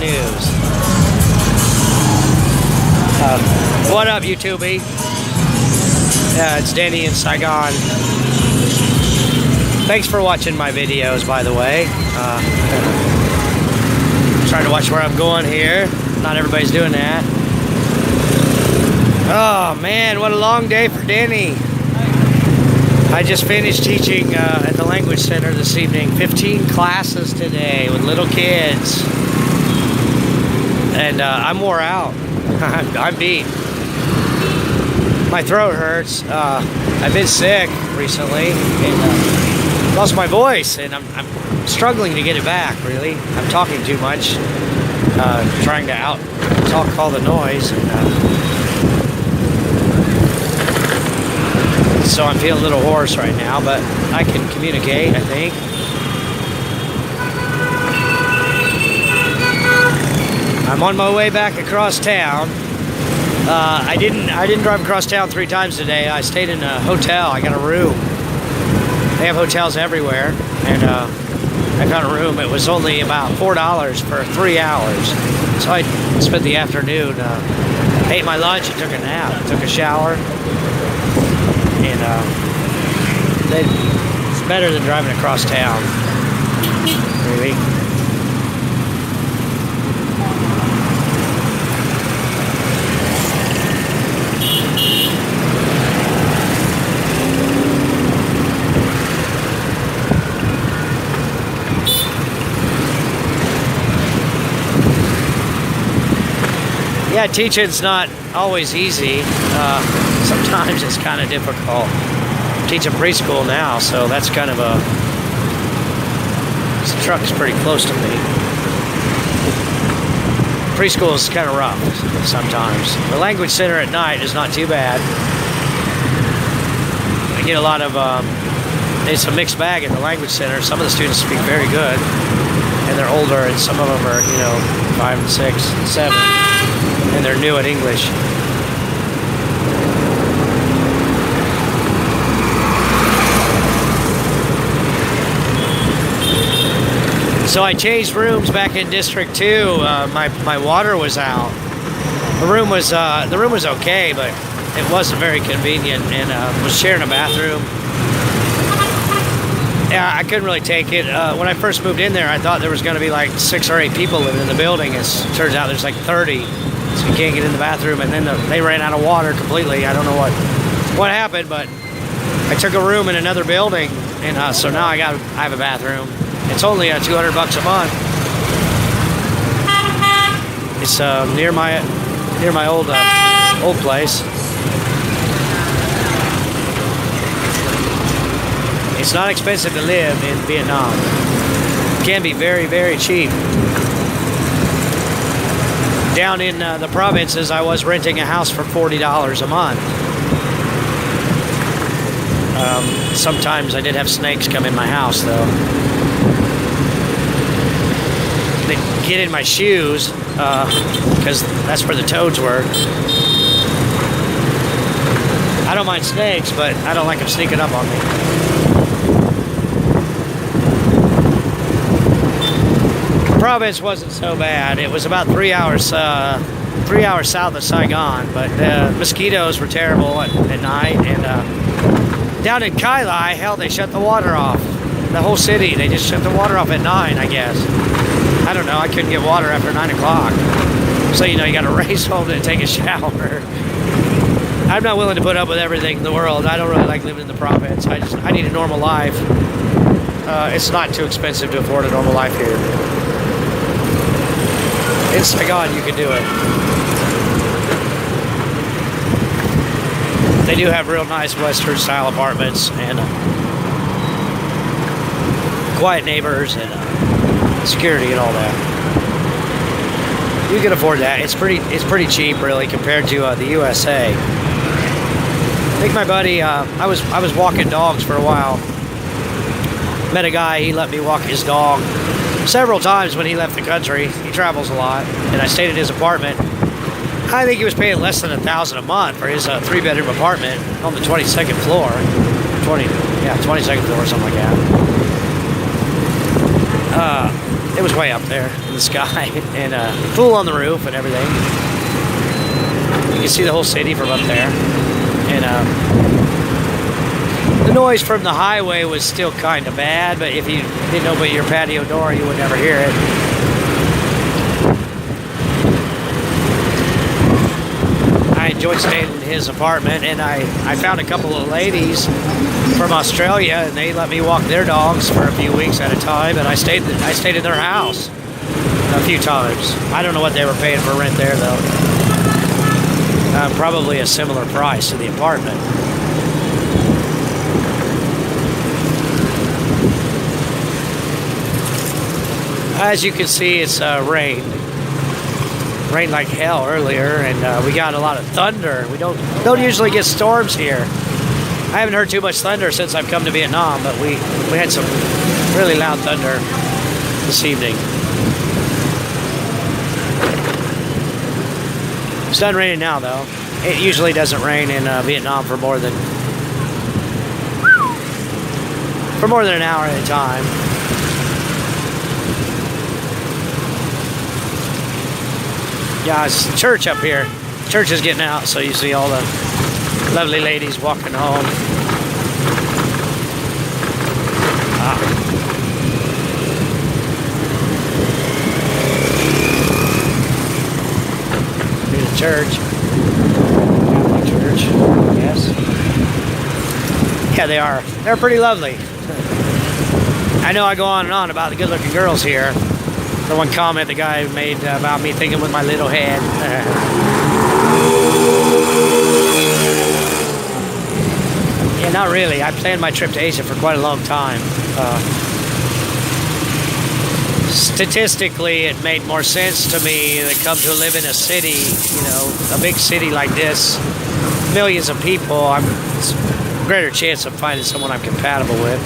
news. What up, YouTube? Yeah, it's Denny in Saigon. Thanks for watching my videos, by the way. Trying to watch where I'm going here. Not everybody's doing that. Oh man, what a long day for Denny. I just finished teaching at the Language Center this evening. 15 classes today with little kids. And I'm wore out. I'm beat. My throat hurts. I've been sick recently and lost my voice, and I'm struggling to get it back, really. I'm talking too much, trying to out-talk all the noise. So I'm feeling a little hoarse right now, but I can communicate, I think. I'm on my way back across town. I didn't drive across town 3 times today. I stayed in a hotel. I got a room. They have hotels everywhere, and I got a room. It was only about $4 for 3 hours. So I spent the afternoon, ate my lunch, and took a nap, took a shower, and it's better than driving across town, really. Yeah, teaching's not always easy. Sometimes it's kind of difficult. I'm teaching preschool now, so that's kind of this truck's pretty close to me. Preschool is kind of rough sometimes. The Language Center at night is not too bad. I get a lot of, it's a mixed bag at the Language Center. Some of the students speak very good, and they're older, and some of them are, 5 and 6 and 7. And they're new at English. So I changed rooms back in District 2. My water was out. The room was okay, but it wasn't very convenient, and was sharing a bathroom. Yeah, I couldn't really take it. When I first moved in there, I thought there was going to be like 6 or 8 people living in the building. It turns out there's like 30. So you can't get in the bathroom, and then they ran out of water completely. I don't know what happened, but I took a room in another building, and so now I have a bathroom. It's only $200 a month. It's near my old place. It's not expensive to live in Vietnam. It can be very, very cheap. Down in the provinces, I was renting a house for $40 a month. Sometimes I did have snakes come in my house, though. They get in my shoes, because that's where the toads were. I don't mind snakes, but I don't like them sneaking up on me. Province wasn't so bad. It was about 3 hours south of Saigon, but the mosquitoes were terrible at night. And down in Kai Lai, hell, they shut the water off. The whole city, they just shut the water off at 9, I guess. I don't know, I couldn't get water after 9 o'clock. So, you got to race home to take a shower. I'm not willing to put up with everything in the world. I don't really like living in the province. I need a normal life. It's not too expensive to afford a normal life here. In Saigon, you can do it. They do have real nice Western-style apartments and quiet neighbors and security and all that. You can afford that. It's pretty cheap, really, compared to the USA. I think my buddy, I was walking dogs for a while. Met a guy. He let me walk his dog several times when he left the country. He travels a lot, and I stayed at his apartment. I think he was paying less than $1,000 a month for his 3-bedroom apartment on the 22nd floor. 22nd floor, something like that. it was way up there in the sky, and pool on the roof and everything. You can see the whole city from up there, and the noise from the highway was still kind of bad, but if you didn't open your patio door, you would never hear it. I enjoyed staying in his apartment, and I found a couple of ladies from Australia, and they let me walk their dogs for a few weeks at a time, and I stayed in their house a few times. I don't know what they were paying for rent there, though. Probably a similar price to the apartment. As you can see, it's rained like hell earlier, and we got a lot of thunder. We don't usually get storms here. I haven't heard too much thunder since I've come to Vietnam, but we had some really loud thunder this evening. It's done raining now, though. It usually doesn't rain in Vietnam for more than an hour at a time. Yeah, it's church up here. Church is getting out, so you see all the lovely ladies walking home. Here's the church. Catholic church, yes. Yeah, they are. They're pretty lovely. I know I go on and on about the good-looking girls here. The one comment the guy made about me thinking with my little head. Yeah, not really. I planned my trip to Asia for quite a long time. Statistically, it made more sense to me to come to live in a city, a big city like this, millions of people. It's a greater chance of finding someone I'm compatible with.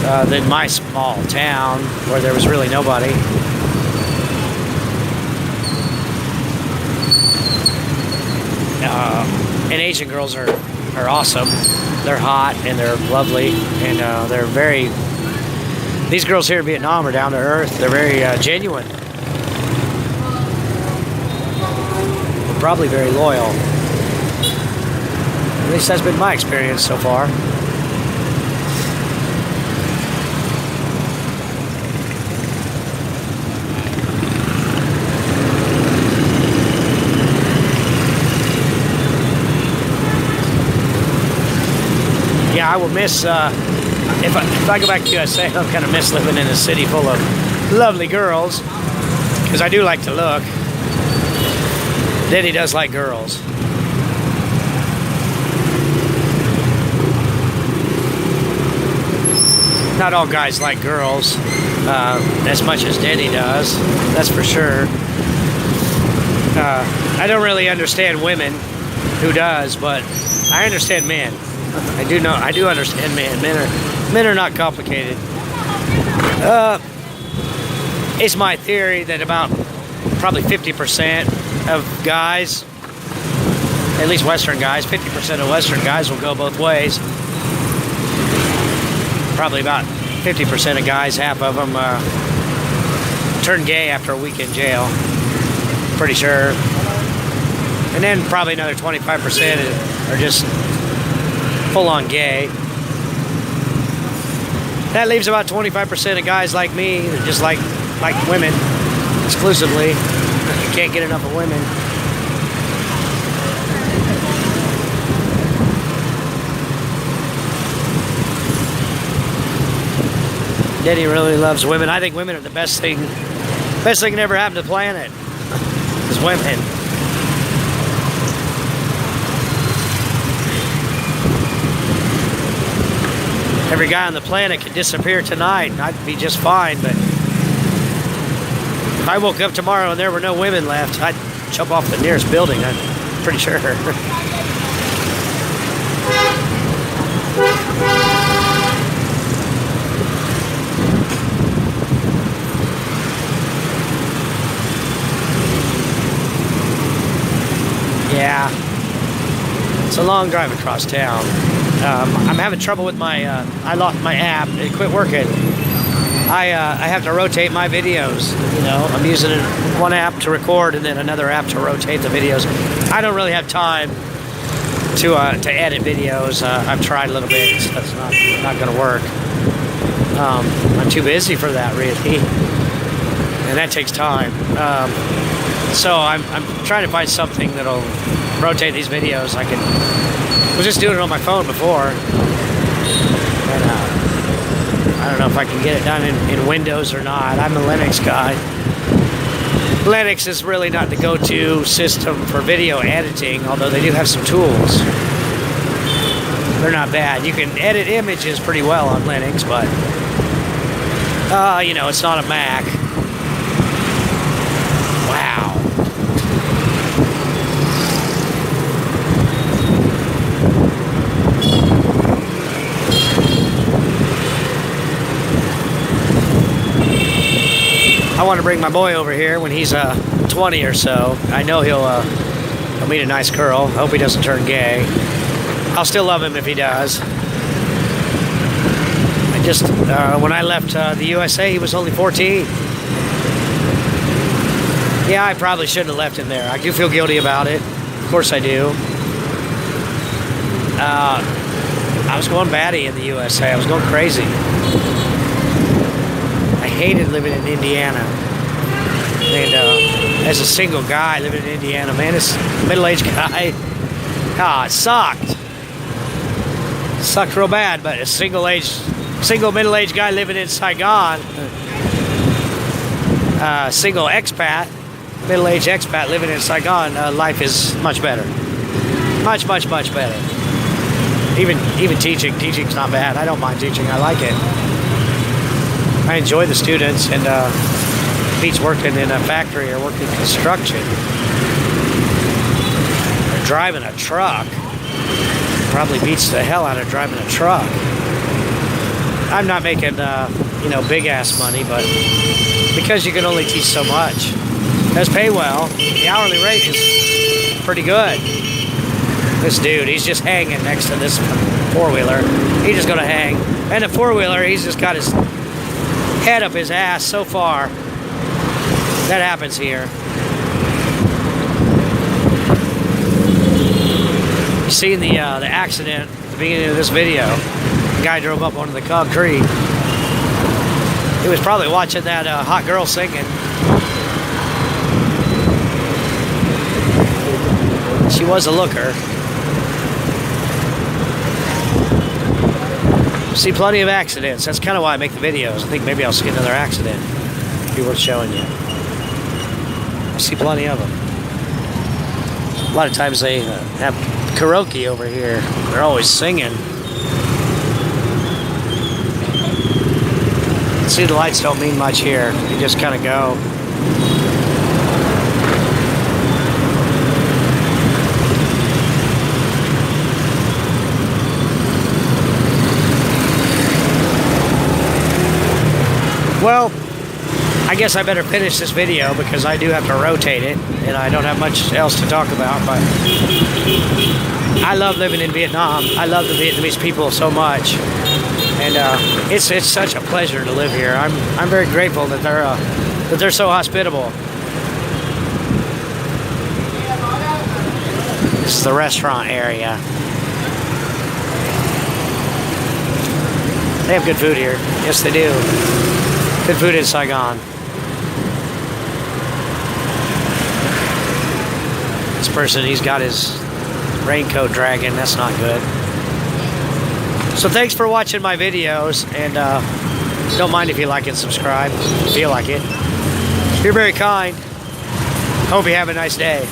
Than my small town where there was really nobody. And Asian girls are awesome. They're hot and they're lovely, and they're very. These girls here in Vietnam are down to earth. They're very genuine. They're probably very loyal. At least that's been my experience so far. Yeah, I will miss, if I go back to USA, I'll kind of miss living in a city full of lovely girls, because I do like to look. Denny does like girls. Not all guys like girls as much as Denny does, that's for sure. I don't really understand women, who does, but I understand men. I do understand men. Men are not complicated. It's my theory that about probably 50% of guys, at least Western guys, 50% of Western guys will go both ways. Probably about 50% of guys, half of them turn gay after a week in jail. Pretty sure. And then probably another 25% are just full-on gay. That leaves about 25% of guys like me that just like women exclusively. You can't get enough of women. Denny really loves women. I think women are the best thing that ever happened to the planet. Is women. Every guy on the planet could disappear tonight and I'd be just fine, but if I woke up tomorrow and there were no women left, I'd jump off the nearest building, I'm pretty sure. Yeah, it's a long drive across town. I'm having trouble with my, I lost my app, it quit working. I have to rotate my videos. You know, I'm using one app to record and then another app to rotate the videos. I don't really have time to edit videos. I've tried a little bit. That's not going to work. I'm too busy for that, really, and that takes time. So I'm trying to find something that'll rotate these videos. I was just doing it on my phone before, and I don't know if I can get it done in Windows or not. I'm a Linux guy. Linux is really not the go-to system for video editing, although they do have some tools. They're not bad. You can edit images pretty well on Linux, but you know, it's not a Mac. Wow. I want to bring my boy over here when he's 20 or so. I know he'll meet a nice girl. I hope he doesn't turn gay. I'll still love him if he does. When I left the USA, he was only 14. Yeah, I probably shouldn't have left him there. I do feel guilty about it. Of course I do. I was going batty in the USA. I was going crazy. I hated living in Indiana. And as a single guy living in Indiana, man, this middle-aged guy, it sucked. It sucked real bad, but a single middle-aged guy living in Saigon, single expat, middle-aged expat living in Saigon, life is much better. Much, much, much better. Even teaching's not bad. I don't mind teaching. I like it. I enjoy the students, and beats working in a factory or working construction or driving a truck. Probably beats the hell out of driving a truck. I'm not making big ass money, but because you can only teach so much, it does pay well. The hourly rate is pretty good. This dude, he's just hanging next to this four-wheeler. He's just gonna hang. And the four-wheeler, he's just got his head up his ass so far. That happens here. You see the accident at the beginning of this video. The guy drove up onto the concrete. He was probably watching that hot girl singing. She was a looker. See plenty of accidents. That's kind of why I make the videos. I think maybe I'll see another accident. It'd be worth showing you. I see plenty of them. A lot of times they have karaoke over here. They're always singing. See, the lights don't mean much here. They just kind of go. Well, I guess I better finish this video because I do have to rotate it and I don't have much else to talk about, but I love living in Vietnam. I love the Vietnamese people so much, and it's such a pleasure to live here. I'm very grateful that they're so hospitable. This is the restaurant area. They have good food here. Yes, they do. Good food in Saigon. This person, he's got his raincoat dragging. That's not good. So thanks for watching my videos, and don't mind if you like and subscribe if you feel like it. You're very kind. Hope you have a nice day.